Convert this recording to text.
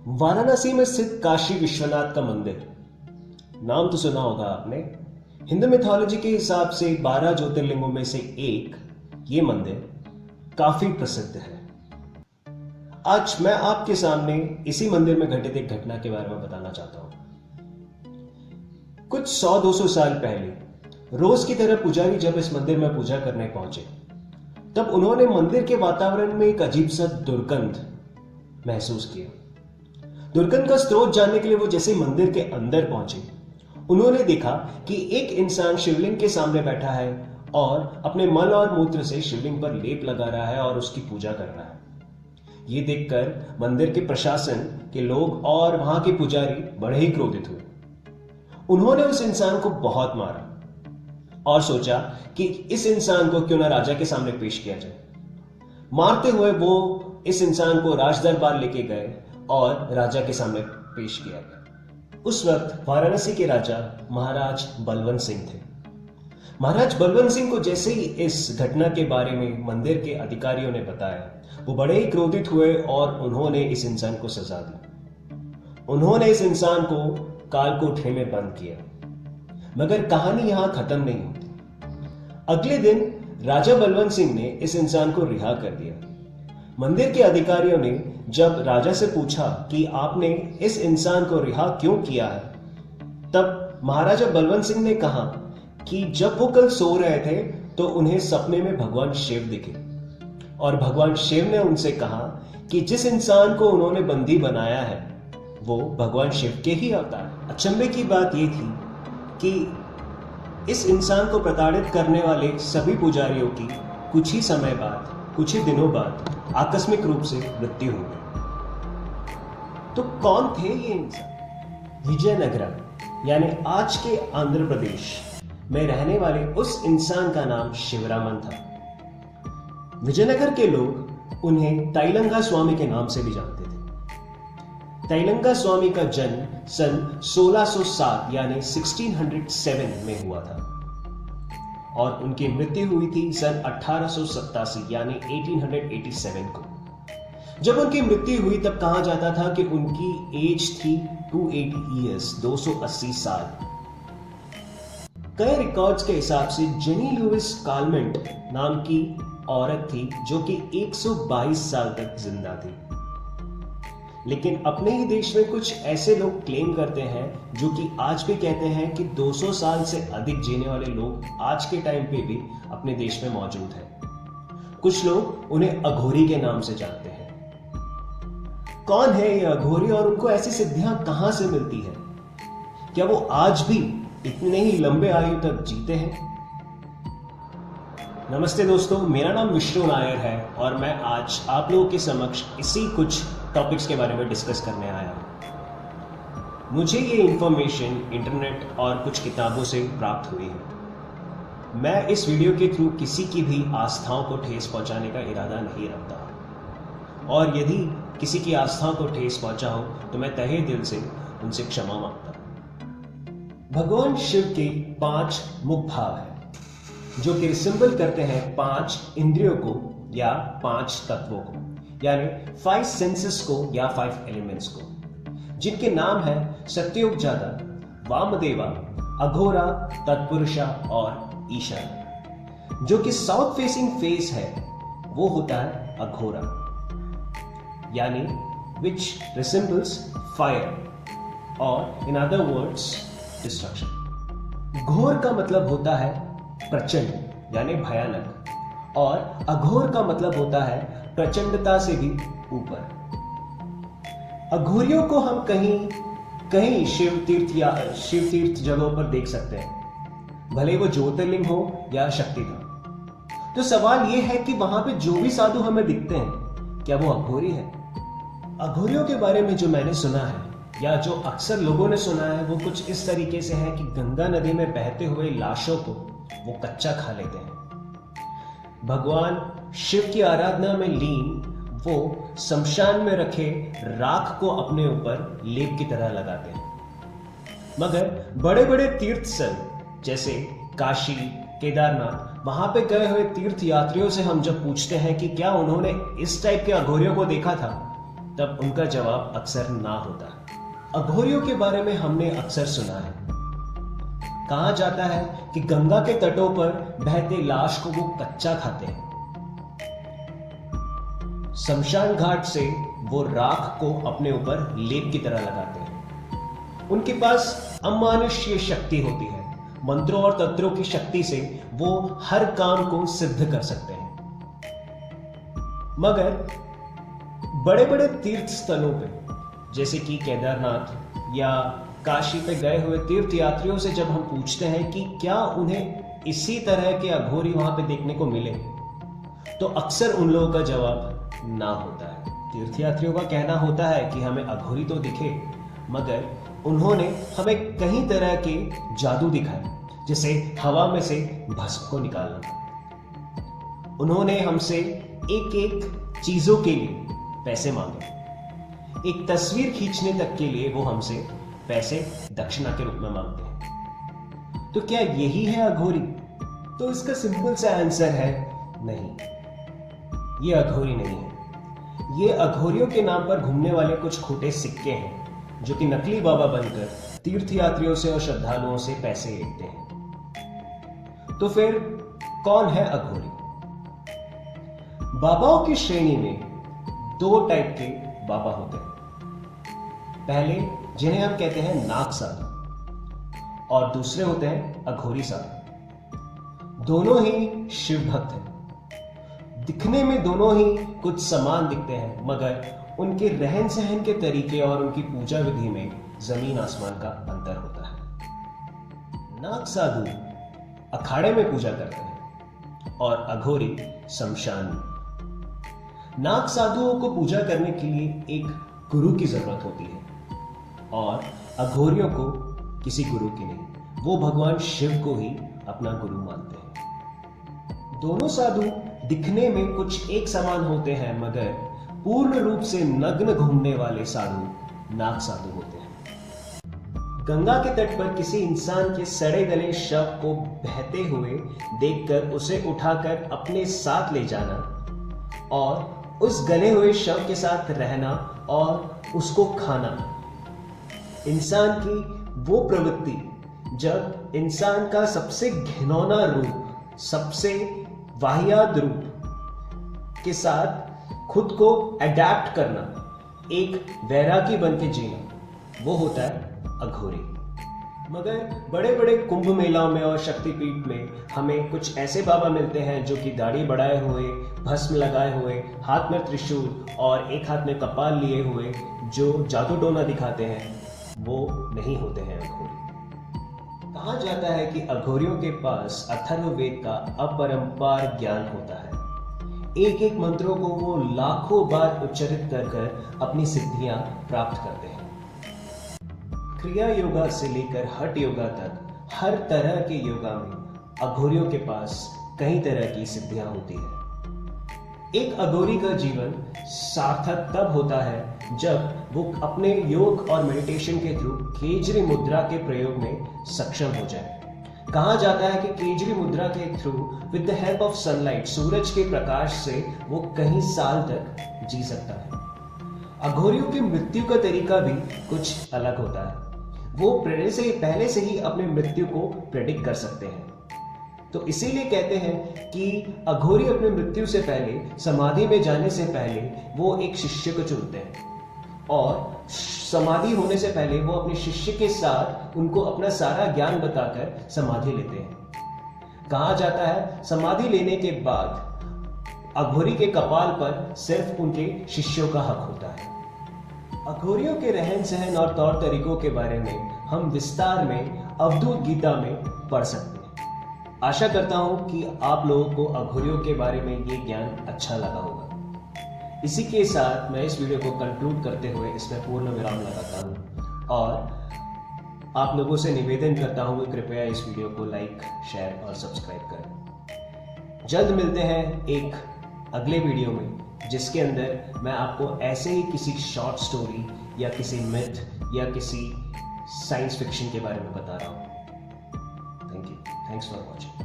वाराणसी में स्थित काशी विश्वनाथ का मंदिर, नाम तो सुना होगा आपने। हिंदू मिथोलॉजी के हिसाब से 12 ज्योतिर्लिंगों में से एक ये मंदिर काफी प्रसिद्ध है। आज मैं आपके सामने इसी मंदिर में घटित एक घटना के बारे में बताना चाहता हूं। कुछ 100-200 साल पहले रोज की तरह पुजारी जब इस मंदिर में पूजा करने पहुंचे, तब उन्होंने मंदिर के वातावरण में एक अजीब सा दुर्गंध महसूस किया। दुर्गंध का स्रोत जानने के लिए वो जैसे मंदिर के अंदर पहुंचे, उन्होंने देखा कि एक इंसान शिवलिंग के सामने बैठा है और अपने मल और मूत्र से शिवलिंग पर लेप लगा रहा है और उसकी पूजा कर रहा है। ये देखकर मंदिर के प्रशासन के लोग और वहां के पुजारी बड़े ही क्रोधित हुए। उन्होंने उस इंसान को बहुत मारा और सोचा कि इस इंसान को क्यों ना राजा के सामने पेश किया जाए। मारते हुए वो इस इंसान को राज दरबार लेके गए और राजा के सामने पेश किया गया। उस वक्त वाराणसी के राजा महाराज बलवंत सिंह थे। महाराज बलवंत सिंह को जैसे ही इस घटना के बारे में मंदिर के अधिकारियों ने बताया, वो बड़े ही क्रोधित हुए और उन्होंने इस इंसान को सजा दी। उन्होंने इस इंसान को कालकोठरी में बंद किया। मगर कहानी यहां खत्म नहीं होती। अगले दिन राजा बलवंत सिंह ने इस इंसान को रिहा कर दिया। मंदिर के अधिकारियों ने जब राजा से पूछा कि आपने इस इंसान को रिहा क्यों किया है, तब महाराजा बलवंत सिंह ने कहा कि जब वो कल सो रहे थे तो उन्हें सपने में भगवान शिव दिखे और भगवान शिव ने उनसे कहा कि जिस इंसान को उन्होंने बंदी बनाया है वो भगवान शिव के ही अवतार है। अचंभे की बात यह थी कि इस इंसान को प्रताड़ित करने वाले सभी पुजारियों की कुछ ही समय बाद, कुछ ही दिनों बाद आकस्मिक रूप से मृत्यु हो गई। तो कौन थे ये इंसान? विजयनगरम यानी आज के आंध्र प्रदेश में रहने वाले उस इंसान का नाम शिवरामन था। विजयनगर के लोग उन्हें तैलंगा स्वामी के नाम से भी जानते थे। तैलंगा स्वामी का जन्म सन 1607 यानी 1607 में हुआ था और उनकी मृत्यु हुई थी सन 1887 यानी 1887 को। जब उनकी मृत्यु हुई तब कहा जाता था कि उनकी एज थी 280 ईयर्स, 280 साल। कई रिकॉर्ड्स के हिसाब से जेनी लुइस कार्लमेंट नाम की औरत थी जो कि 122 साल तक जिंदा थी। लेकिन अपने ही देश में कुछ ऐसे लोग क्लेम करते हैं जो कि आज भी कहते हैं कि 200 साल से अधिक जीने वाले लोग आज के टाइम पे भी अपने देश में मौजूद हैं। कुछ लोग उन्हें अघोरी के नाम से जानते हैं। कौन है ये अघोरी और उनको ऐसी सिद्धियां कहां से मिलती है? क्या वो आज भी इतने ही लंबे आयु तक जीते हैं? नमस्ते दोस्तों, मेरा नाम विष्णु नायर है और मैं आज आप लोगों के समक्ष इसी कुछ टॉपिक्स के बारे में डिस्कस करने आया हूं। मुझे ये इंफॉर्मेशन इंटरनेट और कुछ किताबों से प्राप्त हुई है। मैं इस वीडियो के थ्रू किसी की भी आस्थाओं को ठेस पहुंचाने का इरादा नहीं रखता और यदि किसी की आस्थाओं को ठेस पहुंचा हो तो मैं तहे दिल से उनसे क्षमा मांगता हूं। भगवान शिव के 5 मुख्य भाव हैं जो कि रिसिंबल करते हैं 5 इंद्रियों को या 5 तत्वों को, यानी 5 सेंसेस को या 5 एलिमेंट्स को, जिनके नाम है सत्ययुग जातक, वामदेवा, अघोरा, तत्पुरुषा और ईशान। जो कि साउथ फेसिंग फेस है वो होता है अघोरा, यानी which resembles fire और in other words destruction। घोर का मतलब होता है प्रचंड यानी भयानक और अघोर का मतलब होता है प्रचंडता से भी ऊपर। अघोरियों को हम कहीं शिव तीर्थ जगहों पर देख सकते हैं, भले वो ज्योतिर्लिंग हो या शक्तिधाम। तो सवाल यह है कि वहां पे जो भी साधु हमें दिखते हैं क्या वो अघोरी है? अघोरियों के बारे में जो मैंने सुना है या जो अक्सर लोगों ने सुना है वो कुछ इस तरीके से है कि गंगा नदी में बहते हुए लाशों को वो कच्चा खा लेते हैं। भगवान शिव की आराधना में लीन वो शमशान में रखे राख को अपने ऊपर लेप की तरह लगाते हैं। मगर बड़े बड़े तीर्थ स्थल जैसे काशी, केदारनाथ, वहां पे गए हुए तीर्थ यात्रियों से हम जब पूछते हैं कि क्या उन्होंने इस टाइप के अघोरियों को देखा था, तब उनका जवाब अक्सर ना होता है। अघोरियों के बारे में हमने अक्सर सुना है। कहा जाता है कि गंगा के तटों पर बहते लाश को वो कच्चा खाते हैं। शमशान घाट से वो राख को अपने ऊपर लेप की तरह लगाते हैं। उनके पास अमानुष्य शक्ति होती है। मंत्रों और तंत्रों की शक्ति से वो हर काम को सिद्ध कर सकते हैं। मगर बड़े बड़े तीर्थ स्थलों पे जैसे कि केदारनाथ या काशी पे गए हुए तीर्थ यात्रियों से जब हम पूछते हैं कि क्या उन्हें इसी तरह के अघोरी वहां पे देखने को मिले, तो अक्सर उन लोगों का जवाब ना होता है। तीर्थयात्रियों का कहना होता है कि हमें अघोरी तो दिखे, मगर उन्होंने हमें कई तरह के जादू दिखाए, जैसे हवा में से भस्म को निकालना। उन्होंने हमसे एक एक चीजों के लिए पैसे मांगे। एक तस्वीर खींचने तक के लिए वो हमसे पैसे दक्षिणा के रूप में मांगते हैं। तो क्या यही है अघोरी? तो इसका सिंपल सा आंसर है नहीं, ये अघोरी नहीं है। ये अघोरियों के नाम पर घूमने वाले कुछ खोटे सिक्के हैं जो कि नकली बाबा बनकर तीर्थयात्रियों से और श्रद्धालुओं से पैसे लेते हैं। तो फिर कौन है अघोरी? बाबाओं की श्रेणी में दो टाइप के बाबा होते हैं। पहले जिन्हें हम कहते हैं नाग साधु और दूसरे होते हैं अघोरी साधु। दोनों ही शिव भक्त हैं। दिखने में दोनों ही कुछ समान दिखते हैं, मगर उनके रहन सहन के तरीके और उनकी पूजा विधि में जमीन आसमान का अंतर होता है। नाग साधु अखाड़े में पूजा करते हैं और अघोरी शमशान में। नाग साधुओं को पूजा करने के लिए एक गुरु की जरूरत होती है और अघोरियों को किसी गुरु की नहीं, वो भगवान शिव को ही अपना गुरु मानते हैं। दोनों साधु दिखने में कुछ एक समान होते हैं, मगर पूर्ण रूप से नग्न घूमने वाले साधु नाग साधु होते हैं। गंगा के तट पर किसी इंसान के सड़े गले शव को बहते हुए देखकर उसे उठाकर अपने साथ ले जाना और उस गले हुए शव के साथ रहना और उसको खाना, इंसान की वो प्रवृत्ति जब इंसान का सबसे घिनौना रूप, सबसे वाहियात रूप के साथ खुद को अडैप्ट करना, एक वैरागी बन के जीना, वो होता है अघोरी। मगर बड़े बड़े कुंभ मेलाओं में और शक्तिपीठ में हमें कुछ ऐसे बाबा मिलते हैं जो कि दाढ़ी बढ़ाए हुए, भस्म लगाए हुए, हाथ में त्रिशूल और एक हाथ में कपाल लिए हुए जो जादू टोना दिखाते हैं, वो नहीं होते हैं अघोरी। कहा जाता है कि अघोरियों के पास अथर्ववेद का अपरंपार ज्ञान होता है। एक एक मंत्रों को वो लाखों बार उच्चारित कर कर अपनी सिद्धियां प्राप्त करते हैं। क्रिया योगा से लेकर हठ योगा तक हर तरह के योगा में अघोरियों के पास कई तरह की सिद्धियां होती है। एक अघोरी का जीवन सार्थक तब होता है जब वो अपने योग और मेडिटेशन के थ्रू केजरी मुद्रा के प्रयोग में सक्षम हो जाए। कहा जाता है कि केजरी मुद्रा के through with the help of sunlight, सूरज के प्रकाश से वो कई साल तक जी सकता है। अघोरियों की मृत्यु का तरीका भी कुछ अलग होता है। वो पहले से ही अपने मृत्यु को प्रेडिक्ट कर सकते हैं। तो इसीलिए कहते हैं कि अघोरी अपने मृत्यु से पहले, समाधि में जाने से पहले वो एक शिष्य को चुनते हैं और समाधि होने से पहले वो अपने शिष्य के साथ उनको अपना सारा ज्ञान बताकर समाधि लेते हैं। कहा जाता है समाधि लेने के बाद अघोरी के कपाल पर सिर्फ उनके शिष्यों का हक होता है। अघोरियों के रहन सहन और तौर तरीकों के बारे में हम विस्तार में अवधूत गीता में पढ़ सकते हैं। आशा करता हूं कि आप लोगों को अघोरियों के बारे में ये ज्ञान अच्छा लगा होगा। इसी के साथ मैं इस वीडियो को कंक्लूड करते हुए इसमें पूर्ण विराम लगाता हूं और आप लोगों से निवेदन करता हूं कि कृपया इस वीडियो को लाइक, शेयर और सब्सक्राइब करें। जल्द मिलते हैं एक अगले वीडियो में, जिसके अंदर मैं आपको ऐसे ही किसी शॉर्ट स्टोरी या किसी मिथ या किसी साइंस फिक्शन के बारे में बता रहा हूँ। Thank you. Thanks for watching.